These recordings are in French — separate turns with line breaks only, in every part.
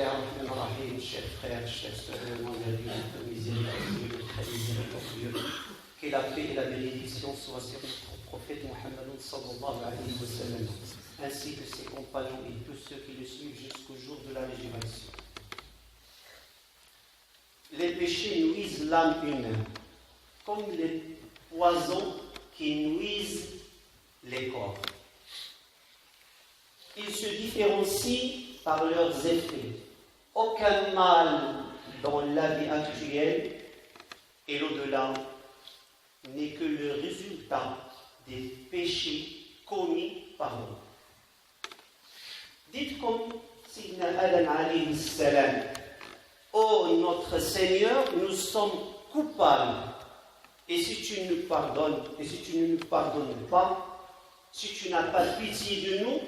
frère, chers frères, chers sœurs, miséricordieux, très miséricordieux, que la paix et la bénédiction soient sur notre prophète Mohammed sallallahu alayhi wa sallam, ainsi que ses compagnons et tous ceux qui le suivent jusqu'au jour de la résurrection. Les péchés nuisent l'âme humaine, comme les poisons qui nuisent les corps. Ils se différencient par leurs effets. Aucun mal dans la vie actuelle et l'au-delà n'est que le résultat des péchés commis par nous. Dites comme Sidna Adam alayhi salam: ô notre Seigneur, nous sommes coupables. Et si tu nous pardonnes, et si tu ne nous pardonnes pas, si tu n'as pas pitié de nous,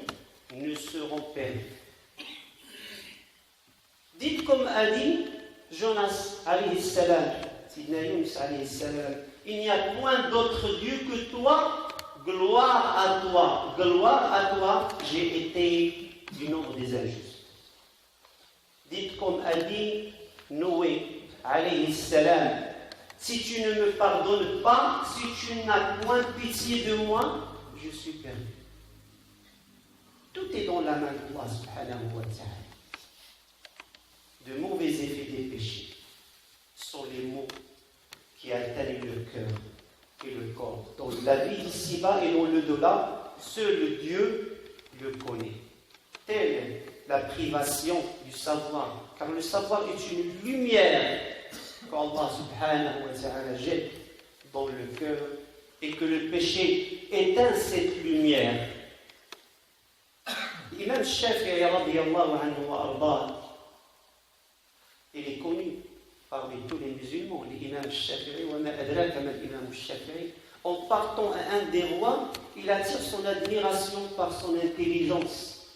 nous serons perdus. Dites comme a dit Jonas alayhi salam, Sidna Yunus alayhi salam: il n'y a point d'autre Dieu que toi, gloire à toi, j'ai été du nombre des injustes. Dites comme a dit Noé alayhi salam: si tu ne me pardonnes pas, si tu n'as point pitié de moi, je suis perdu. Tout est dans la main d'Allah subhanahu wa ta'ala. De mauvais effets des péchés sont les maux qui atteignent le cœur et le corps. Dans la vie d'ici-bas et dans l'au-delà, seul Dieu le connaît. Telle la privation du savoir, car le savoir est une lumière qu'Allah subhanahu wa ta'ala jette dans le cœur et que le péché éteint cette lumière. L'imam Shafi'i radiyallahu anhu wa arda, il est connu parmi tous les musulmans, l'imam Shafi'i, wa ma adraka ma l'imam Shafi'i. En partant à un des rois, il attire son admiration par son intelligence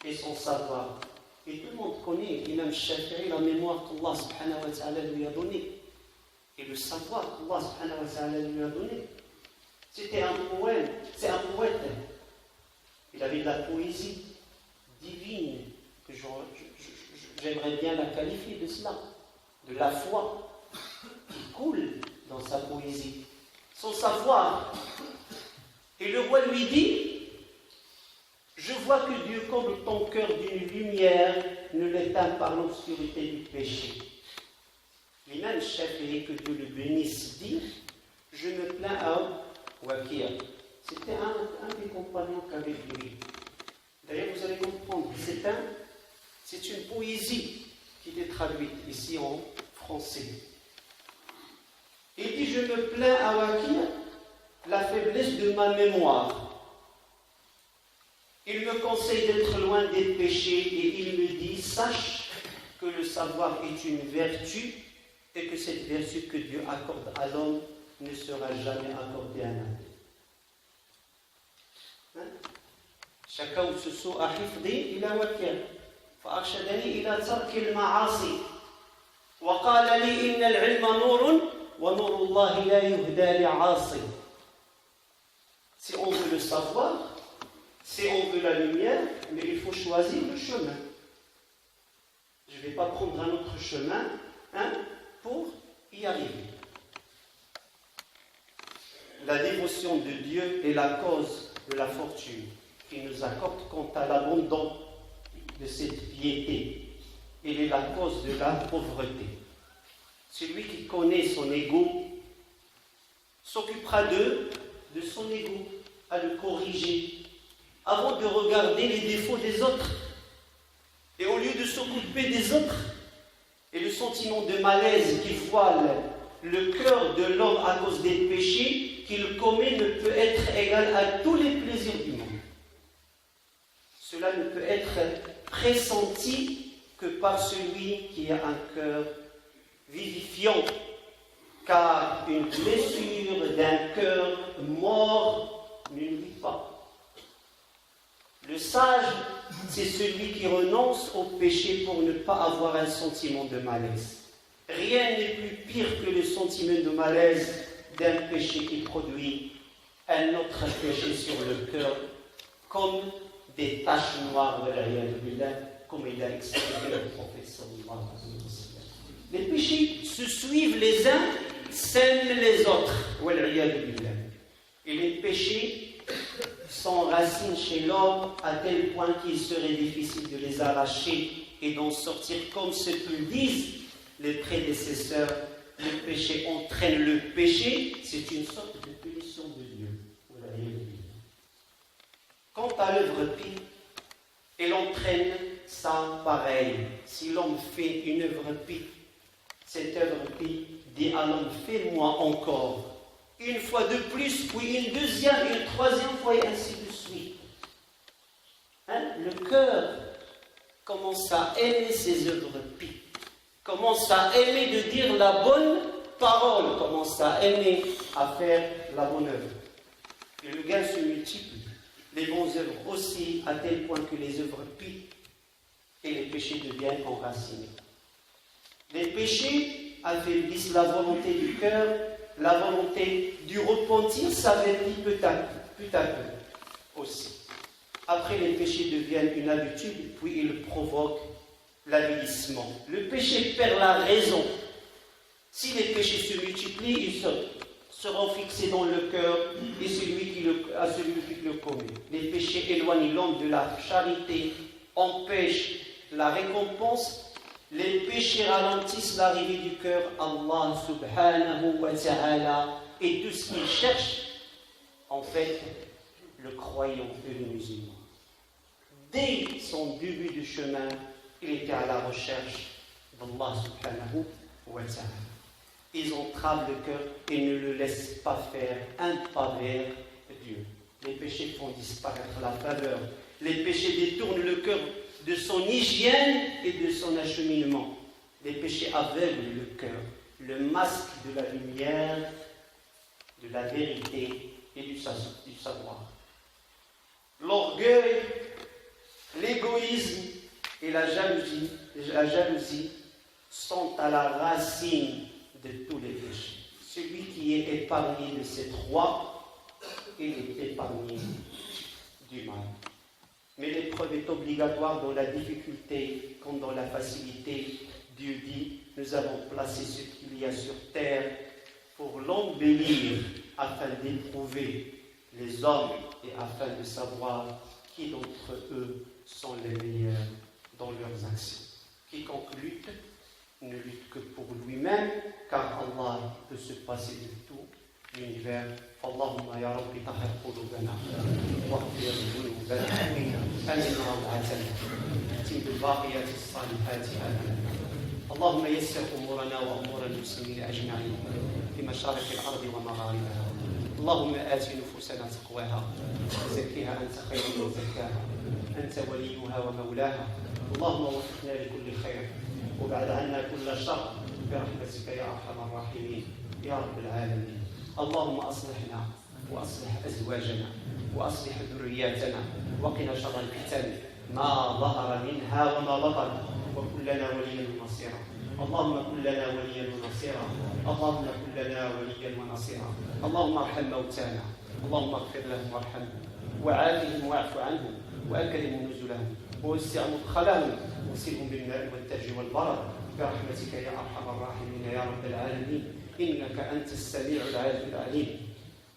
et son savoir. Et tout le monde connaît l'imam Shafi'i, la mémoire qu'Allah subhanahu wa ta'ala lui a donnée et le savoir qu'Allah subhanahu wa ta'ala lui a donné. C'était un poète, c'est un poète. Il avait de la poésie divine, que j'aimerais bien la qualifier de cela, de la foi qui coule dans sa poésie, son savoir. Et le roi lui dit: je vois que Dieu comble ton cœur d'une lumière, ne l'éteint par l'obscurité du péché. L'imam Shafi'i, que Dieu le bénisse, dit: je me plains à Waqi'. C'était un des compagnons qu'avec lui. D'ailleurs, vous allez comprendre, c'est une poésie qui est traduite ici en français. Il dit: je me plains à Waqi' la faiblesse de ma mémoire. Il me conseille d'être loin des péchés et il me dit: sache que le savoir est une vertu et que cette vertu que Dieu accorde à l'homme ne sera jamais accordée à un homme. شكوت سوء حفظي إلى وكيع فأرشدني إلى ترك المعاصي وقال لي إن العلم نور ونور الله لا يهدى لعاصي. Si on veut le savoir, si on veut la lumière, mais il faut choisir le chemin. Je ne vais pas prendre un autre chemin pour y arriver. La dévotion de Dieu est la cause de la fortune qui nous accorde quant à l'abondance de cette piété. Elle est la cause de la pauvreté. Celui qui connaît son ego s'occupera de son ego, à le corriger, avant de regarder les défauts des autres. Et au lieu de s'occuper des autres, et le sentiment de malaise qui voile le cœur de l'homme à cause des péchés qu'il commet ne peut être égal à tous les plaisirs du monde. Cela ne peut être pressenti que par celui qui a un cœur vivifiant, car une blessure d'un cœur mort ne nuit pas. Le sage, c'est celui qui renonce au péché pour ne pas avoir un sentiment de malaise. Rien n'est plus pire que le sentiment de malaise d'un péché qui produit un autre péché sur le cœur, comme des taches noires, comme il a expliqué le prophète sallallahu alayhi wa sallam. Les péchés se suivent les uns, sèment les autres. Et les péchés s'enracinent chez l'homme à tel point qu'il serait difficile de les arracher et d'en sortir, comme ce qu'ils disent les prédécesseurs. Le péché entraîne le péché, c'est une sorte de punition de Dieu. Quant à l'œuvre pie, elle entraîne ça pareil. Si l'homme fait une œuvre pie, cette œuvre pie dit à l'homme, fais-moi encore une fois de plus, puis une deuxième, une troisième fois, et ainsi de suite. Le cœur commence à aimer ses œuvres pies, commence à aimer de dire la bonne parole, commence à aimer à faire la bonne œuvre. Et le gain se multiplie, les bonnes œuvres aussi, à tel point que les œuvres pies et les péchés deviennent enracinés. Les péchés affaiblissent la volonté du cœur, la volonté du repentir s'affaiblit peu à peu aussi. Après, les péchés deviennent une habitude, puis ils provoquent l'avilissement. Le péché perd la raison. Si les péchés se multiplient, ils seront fixés dans le cœur et celui qui le commet. Les péchés éloignent l'homme de la charité, empêchent la récompense. Les péchés ralentissent l'arrivée du cœur à Allah subhanahu wa ta'ala, et tout ce qu'il cherche, en fait, le croyant et le musulman. Dès son début du chemin, il était à la recherche d'Allah subhanahu wa ta'ala. Ils entravent le cœur et ne le laissent pas faire un pas vers Dieu. Les péchés font disparaître la faveur. Les péchés détournent le cœur de son hygiène et de son acheminement. Les péchés aveuglent le cœur, le masque de la lumière, de la vérité et du savoir. L'orgueil, l'égoïsme et la jalousie sont à la racine de tous les péchés. Celui qui est épargné de ces trois, il est épargné du mal. Mais l'épreuve est obligatoire dans la difficulté comme dans la facilité. Dieu dit, nous avons placé ce qu'il y a sur terre pour l'embellir, afin d'éprouver les hommes et afin de savoir qui d'entre eux sont les meilleurs dans leurs actions. Quiconque lutte, ne lutte que pour lui-même, car Allah peut se passer de tout l'univers. اللهم يا رب طهر قلوبنا واغفر ذنوبنا امن روعتنا اتم بالباقيات الصالحات امنا. اللهم يسر امورنا وامور المسلمين اجمعين في مشارق الارض ومغاربها. اللهم ات نفوسنا تقواها وزكها انت خير من زكاها انت وليها ومولاها. اللهم وفقنا لكل خير وابعد عنا كل شر برحمتك يا ارحم الراحمين يا رب العالمين. اللهم أصلحنا وأصلح أزواجنا وأصلح ذرياتنا وقنا شر الفتن ما ظهر منها وما بطن وكن لنا وليا ونصيرا. اللهم كن لنا وليا ونصيرا. اللهم كن لنا وليا ونصيرا. اللهم ارحم موتانا. اللهم اغفر لهم وارحمهم وعافهم واعف عنهم وأكرم نزلهم ووسع مدخلهم وسلهم بالماء والثلج والبرد برحمتك يا أرحم الراحمين يا رب العالمين. إنك أنت السميع العليم.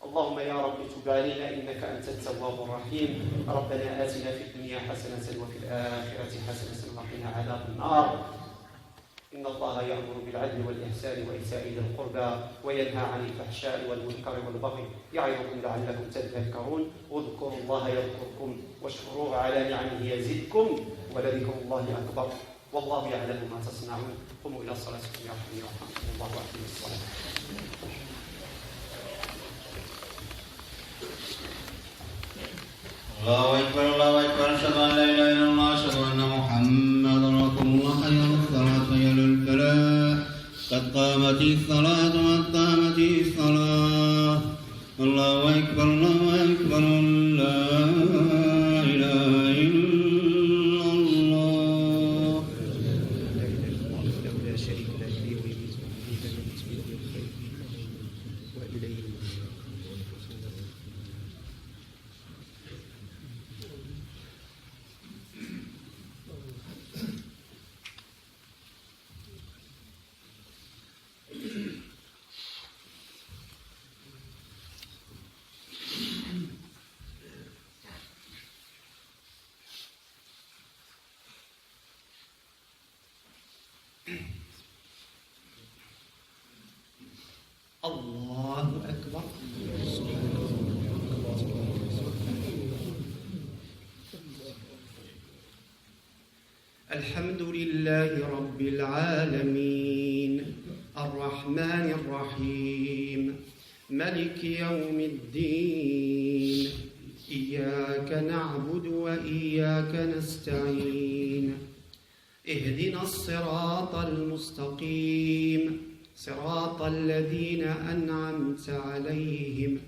اللهم يا رب تب علينا إنك أنت التواب الرحيم. ربنا آتنا في الدنيا حسنة وفي الآخرة حسنة وقنا عذاب النار. إن الله يأمر بالعدل والإحسان وإيتاء ذي القربى وينهى عن الفحشاء والمنكر والبغي يعظكم لعلكم تذكرون. واذكروا الله يذكركم واشكروه على نعمه يزدكم ولذكر الله أكبر والله يعلم ما تصنعون. قوموا إلى صلاتكم يرحمني ويرحمكم الله وأقيموا الصلاة.
الله أكبر الله أكبر أشهد أن لا إله إلا الله أشهد أن محمدا رسول الله. حي على الصلاة حي على الفلاح قد قامت الصلاة قد قامت الصلاة. الله أكبر الله أكبر لا إله إلا الله.
لا شريك له يحيي ويميت بيده الخير وإليه الحمد لله رب العالمين الرحمن الرحيم ملك يوم الدين إياك نعبد وإياك نستعين اهدنا الصراط المستقيم صراط الذين أنعمت عليهم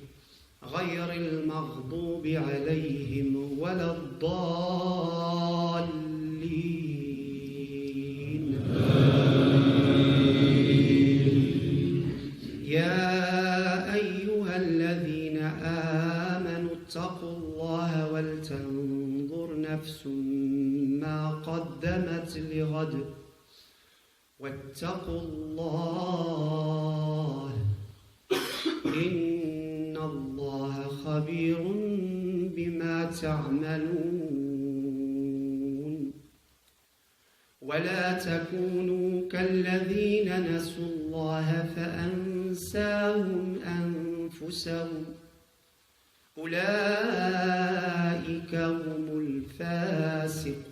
غير المغضوب عليهم ولا الضالين يا أيها الذين آمنوا اتقوا الله ولتنظر نفس ما قدمت لغد واتقوا الله إن الله خبير بما تعملون ولا تكونوا كالذين نسوا الله فأنساهم أنفسهم أولئك هم الفاسقون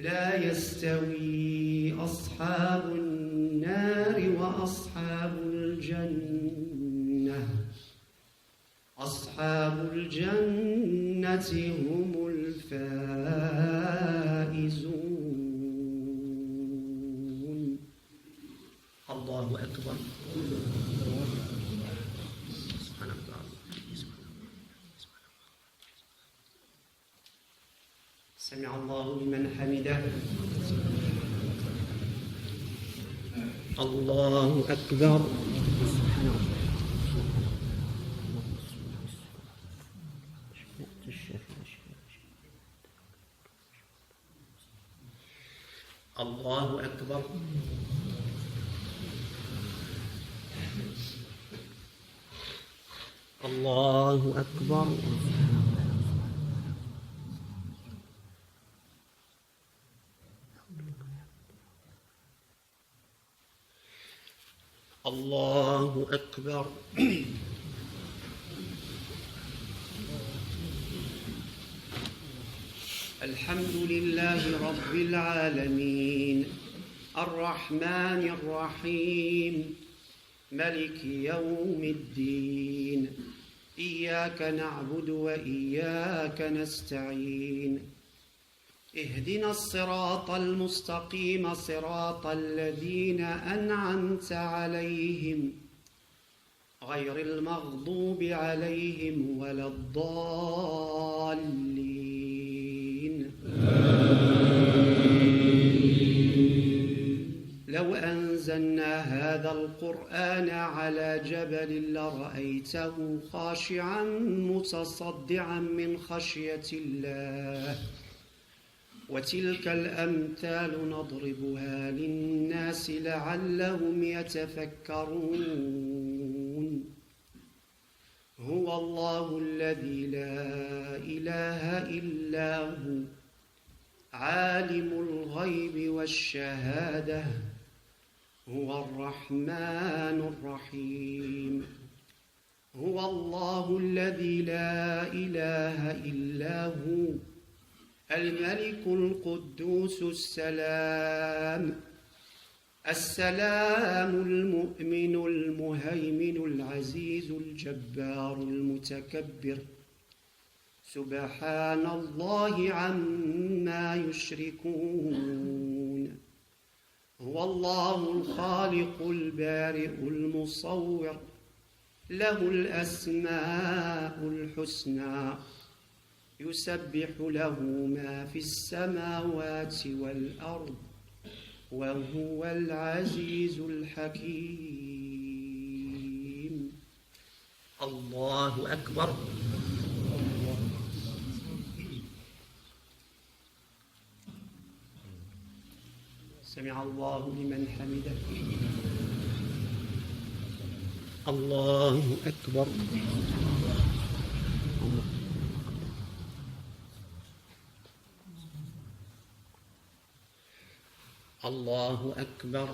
لا يستوي أصحاب النار وأصحاب الجنة أصحاب الجنة هم الفائزون الله أكبر سمع الله لمن حمده الله أكبر الله أكبر الله أكبر الله أكبر الحمد لله رب العالمين الرحمن الرحيم ملك يوم الدين إياك نعبد وإياك نستعين اهدنا الصراط المستقيم صراط الذين أنعمت عليهم غير المغضوب عليهم ولا الضالين لو أنزلنا هذا القرآن على جبل لرأيته خاشعا متصدعا من خشية الله وتلك الأمثال نضربها للناس لعلهم يتفكرون هو الله الذي لا إله إلا هو عالم الغيب والشهادة هو الرحمن الرحيم هو الله الذي لا إله إلا هو الملك القدوس السلام المؤمن المهيمن العزيز الجبار المتكبر سبحان الله عما يشركون هو الله الخالق البارئ المصور له الأسماء الحسنى يسبح له ما في السماوات والأرض وهو العزيز الحكيم الله أكبر سمع الله لمن حمده الله أكبر الله أكبر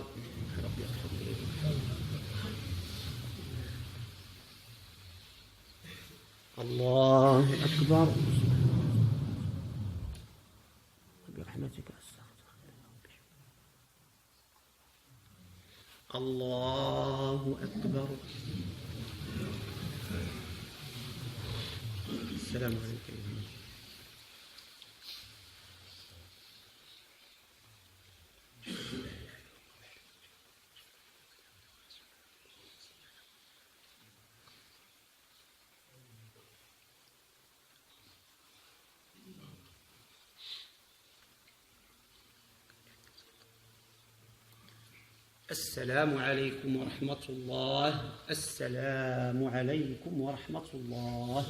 الله أكبر الله أكبر. السلام عليكم. السلام عليكم ورحمة الله. السلام عليكم ورحمة الله.